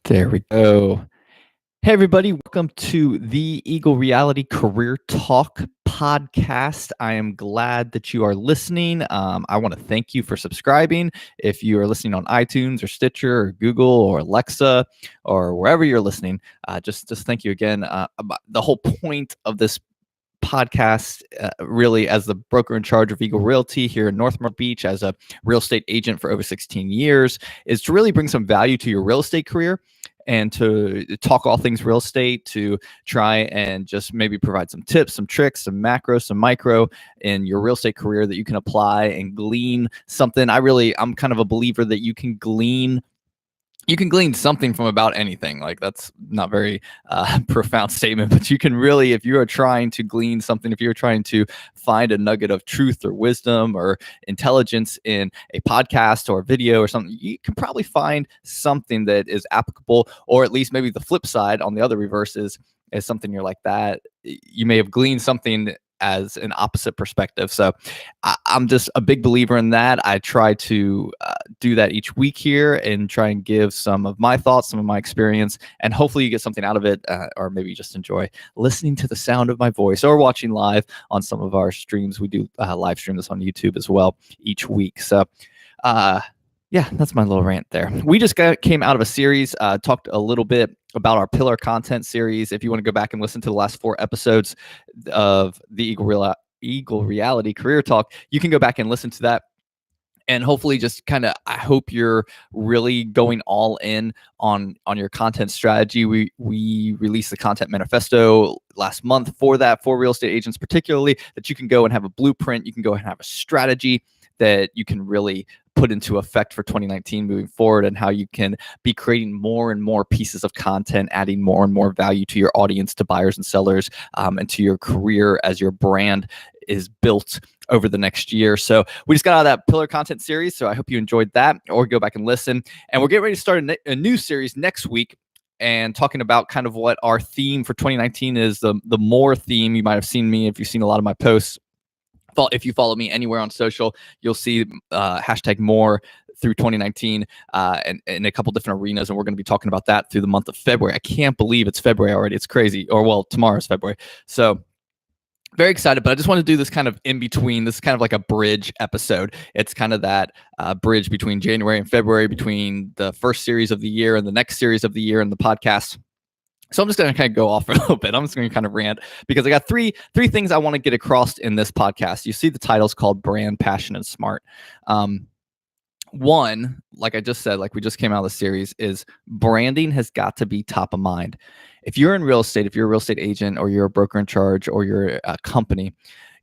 There we go. Hey, everybody. Welcome to the Eagle Reality Career Talk podcast. I am glad that you are listening. I want to thank you for subscribing. If you are listening on iTunes or Stitcher or Google or Alexa or wherever you're listening, just thank you again. The whole point of this podcast, really, as the broker in charge of Eagle Realty here in North Myrtle Beach, as a real estate agent for over 16 years, is to really bring some value to your real estate career and to talk all things real estate, to try and just maybe provide some tips, some tricks, some macro, some micro in your real estate career that you can apply and glean something. I'm kind of a believer that you can glean something from about anything. Like, that's not very profound statement, but you can really, if you are trying to glean something, if you're trying to find a nugget of truth or wisdom or intelligence in a podcast or a video or something, you can probably find something that is applicable, or at least maybe the flip side on the other reverse is something you're like, that you may have gleaned something as an opposite perspective. So I'm just a big believer in that. I try to do that each week here and try and give some of my thoughts, some of my experience, and hopefully you get something out of it, or maybe just enjoy listening to the sound of my voice or watching live on some of our streams. We do live stream this on YouTube as well each week. So yeah, that's my little rant there. We just came out of a series, talked a little bit about our pillar content series. If you want to go back and listen to the last 4 episodes of the Eagle Reality Career Talk, you can go back and listen to that. And hopefully just kind of, I hope you're really going all in on your content strategy. We released the content manifesto last month for real estate agents particularly, that you can go and have a blueprint. You can go and have a strategy that you can really put into effect for 2019 moving forward, and how you can be creating more and more pieces of content, adding more and more value to your audience, to buyers and sellers, and to your career as your brand is built over the next year. So we just got out of that pillar content series. So I hope you enjoyed that, or go back and listen. And we're getting ready to start a new series next week, and talking about kind of what our theme for 2019 is, the more theme. You might have seen me if you've seen a lot of my posts. If you follow me anywhere on social, you'll see hashtag more through 2019 and in a couple different arenas. And we're going to be talking about that through the month of February. I can't believe it's February already. It's crazy. Or, well, tomorrow's February. So very excited, but I just want to do this kind of in between. This is kind of like a bridge episode. It's kind of that bridge between January and February, between the first series of the year and the next series of the year in the podcast. So I'm just going to kind of go off for a little bit. I'm just going to kind of rant, because I got three things I want to get across in this podcast. You see the title's called Brand, Passion, and Smart. One, like I just said, like we just came out of the series, is branding has got to be top of mind. If you're in real estate, if you're a real estate agent, or you're a broker in charge, or you're a company,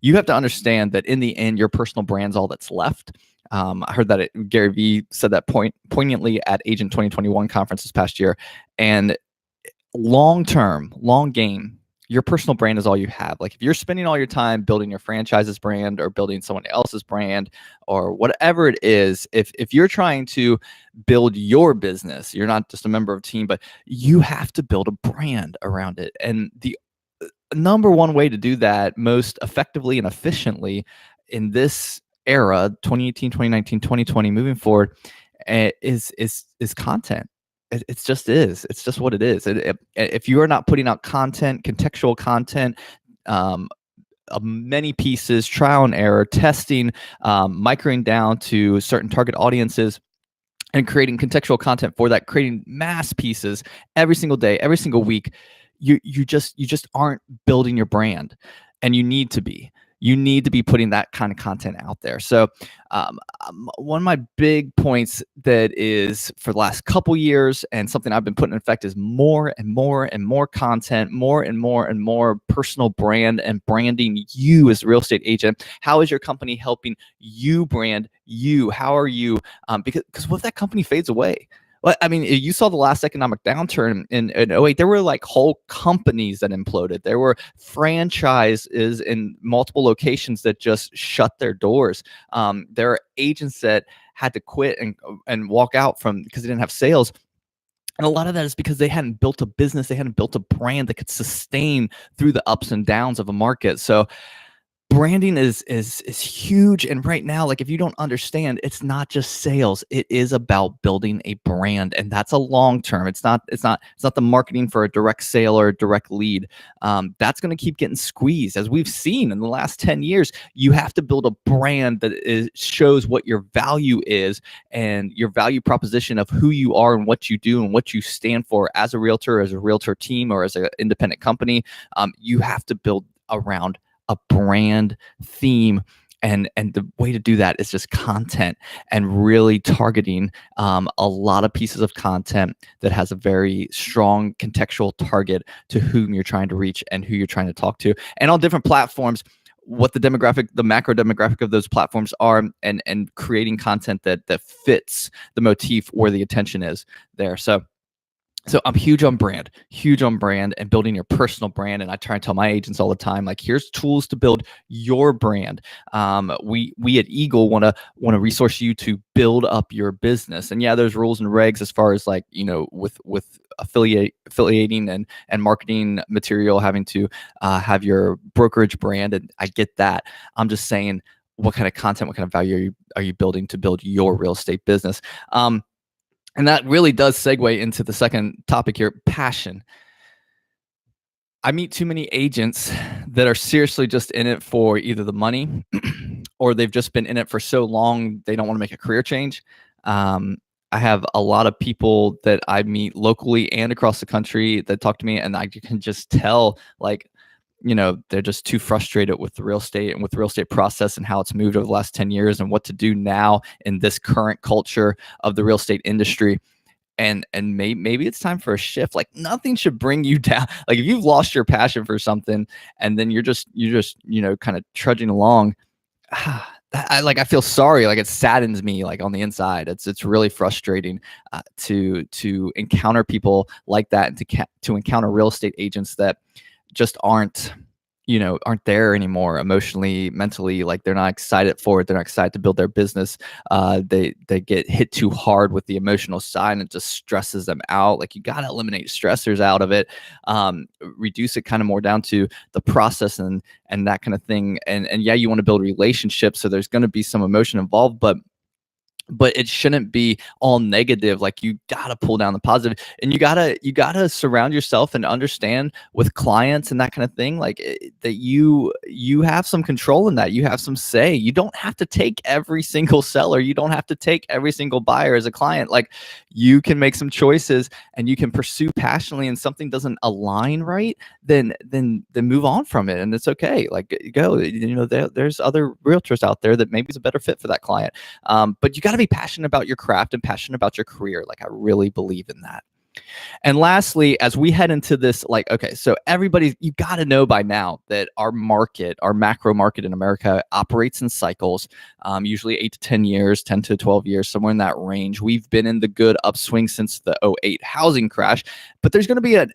you have to understand that in the end, your personal brand's all that's left. I heard that Gary Vee said that poignantly at Agent 2021 conference this past year. And long game, your personal brand is all you have. Like, if you're spending all your time building your franchise's brand, or building someone else's brand, or whatever it is, if you're trying to build your business, you're not just a member of a team, but you have to build a brand around it. And the number one way to do that most effectively and efficiently in this era, 2018, 2019, 2020, moving forward, is content. It's just what it is. If you are not putting out content, contextual content, many pieces, trial and error, testing, microing down to certain target audiences, and creating contextual content for that, creating mass pieces every single day, every single week, you just aren't building your brand. And you need to be. You need to be putting that kind of content out there. So one of my big points that is for the last couple years, and something I've been putting in effect, is more and more and more content, more and more and more personal brand and branding you as a real estate agent. How is your company helping you brand you? How are you? Because what if that company fades away? Well, I mean, you saw the last economic downturn in 2008. There were like whole companies that imploded. There were franchises in multiple locations that just shut their doors. There are agents that had to quit and walk out because they didn't have sales. And a lot of that is because they hadn't built a business. They hadn't built a brand that could sustain through the ups and downs of a market. So branding is huge. And right now, like if you don't understand, it's not just sales. It is about building a brand, and that's a long term. It's not the marketing for a direct sale or a direct lead. That's going to keep getting squeezed, as we've seen in the last 10 years. You have to build a brand that shows what your value is and your value proposition of who you are and what you do and what you stand for as a realtor team, or as an independent company. You have to build around a brand theme, and the way to do that is just content, and really targeting a lot of pieces of content that has a very strong contextual target to whom you're trying to reach and who you're trying to talk to, and on different platforms, what the macro demographic of those platforms are, and creating content that fits the motif where the attention is there. So I'm huge on brand and building your personal brand. And I try and tell my agents all the time, like, here's tools to build your brand. We at Eagle want to resource you to build up your business. And yeah, there's rules and regs as far as, like, with affiliating and marketing material, having to have your brokerage brand. And I get that. I'm just saying, what kind of content, what kind of value are you building to build your real estate business? And that really does segue into the second topic here, passion. I meet too many agents that are seriously just in it for either the money or they've just been in it for so long they don't want to make a career change. I have a lot of people that I meet locally and across the country that talk to me, and I can just tell, like, they're just too frustrated with the real estate and with the real estate process and how it's moved over the last 10 years and what to do now in this current culture of the real estate industry. And maybe it's time for a shift. Like, nothing should bring you down. Like, if you've lost your passion for something and then you're just kind of trudging along, I feel sorry. Like, it saddens me, like, on the inside. It's really frustrating to encounter people like that, and to encounter real estate agents that just aren't there anymore emotionally, mentally. Like, they're not excited for it. They're not excited to build their business. They get hit too hard with the emotional side, and it just stresses them out. Like, you got to eliminate stressors out of it, reduce it kind of more down to the process and that kind of thing. And yeah, you want to build relationships, so there's going to be some emotion involved, but it shouldn't be all negative. Like, you gotta pull down the positive, and you gotta surround yourself and understand with clients and that kind of thing, like, that you have some control in that. You have some say. You don't have to take every single seller. You don't have to take every single buyer as a client. Like, you can make some choices and you can pursue passionately, and something doesn't align right, then move on from it, and it's okay. Like, go. There's other realtors out there that maybe is a better fit for that client. But you got to be passionate about your craft and passionate about your career. Like, I really believe in that. And lastly, as we head into this, like, okay, so you got to know by now that our macro market in America operates in cycles, usually 8 to 10 years, 10 to 12 years, somewhere in that range. We've been in the good upswing since the 2008 housing crash, but there's going to be a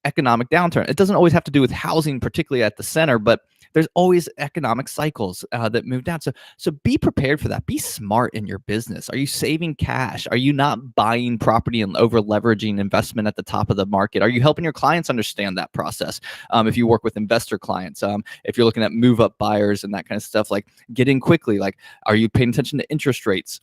economic downturn. It doesn't always have to do with housing, particularly at the center, but there's always economic cycles that move down. So be prepared for that. Be smart in your business. Are you saving cash? Are you not buying property and over leveraging investment at the top of the market? Are you helping your clients understand that process? If you work with investor clients, if you're looking at move up buyers and that kind of stuff, like, get in quickly. Like, are you paying attention to interest rates?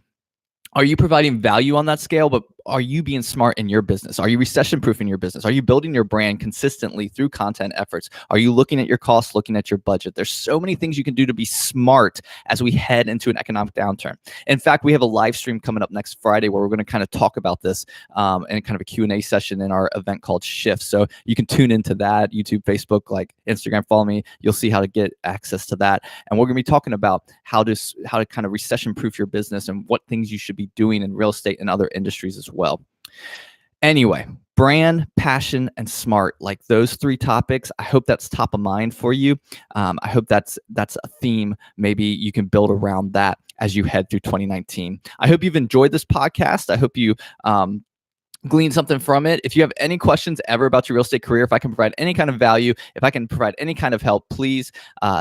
Are you providing value on that scale, but are you being smart in your business? Are you recession-proofing your business? Are you building your brand consistently through content efforts? Are you looking at your costs, looking at your budget? There's so many things you can do to be smart as we head into an economic downturn. In fact, we have a live stream coming up next Friday where we're going to kind of talk about this in kind of a Q&A session in our event called Shift. So you can tune into that, YouTube, Facebook, like Instagram, follow me. You'll see how to get access to that. And we're going to be talking about how to kind of recession-proof your business and what things you should be doing in real estate and other industries as well. Anyway, brand, passion, and smart, like those three topics, I hope that's top of mind for you. I hope that's a theme maybe you can build around that as you head through 2019. I hope you've enjoyed this podcast. I hope you glean something from it. If you have any questions ever about your real estate career, if I can provide any kind of value, if I can provide any kind of help, please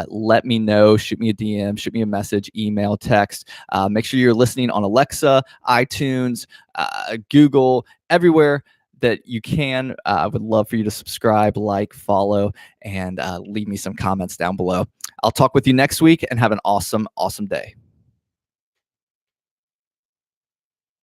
let me know. Shoot me a DM, shoot me a message, email, text. Make sure you're listening on Alexa, iTunes, Google, everywhere that you can. I would love for you to subscribe, like, follow, and leave me some comments down below. I'll talk with you next week, and have an awesome, awesome day.